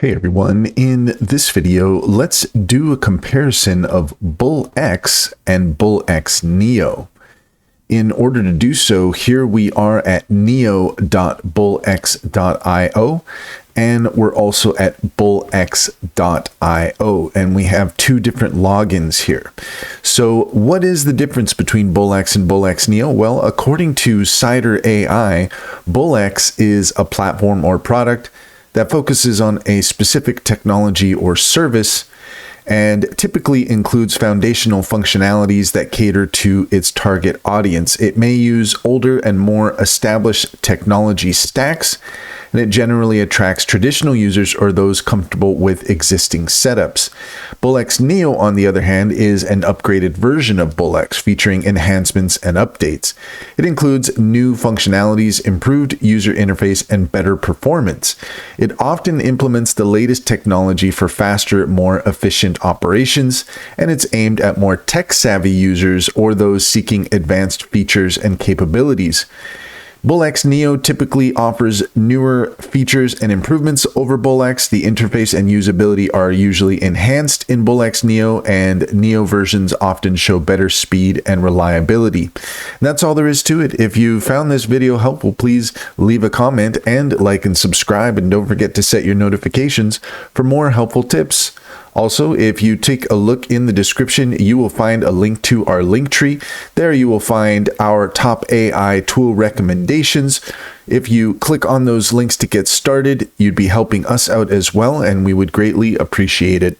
Hey everyone, in this video, let's do a comparison of BullX and BullX Neo. In order to do so, here we are at neo.bullx.io, and we're also at bullx.io, and we have two different logins here. So what is the difference between BullX and BullX Neo? Well, according to Cider AI, BullX is a platform or product that focuses on a specific technology or service and typically includes foundational functionalities that cater to its target audience. It may use older and more established technology stacks, and it generally attracts traditional users or those comfortable with existing setups. BullX Neo, on the other hand, is an upgraded version of BullX featuring enhancements and updates. It includes new functionalities, improved user interface, and better performance. It often implements the latest technology for faster, more efficient operations, and it's aimed at more tech-savvy users or those seeking advanced features and capabilities. BullX Neo typically offers newer features and improvements over BullX. The interface and usability are usually enhanced in BullX Neo, and Neo versions often show better speed and reliability. And that's all there is to it. If you found this video helpful, please leave a comment and like and subscribe, and don't forget to set your notifications for more helpful tips. Also, if you take a look in the description, you will find a link to our link tree. There you will find our top AI tool recommendations. If you click on those links to get started, you'd be helping us out as well, and we would greatly appreciate it.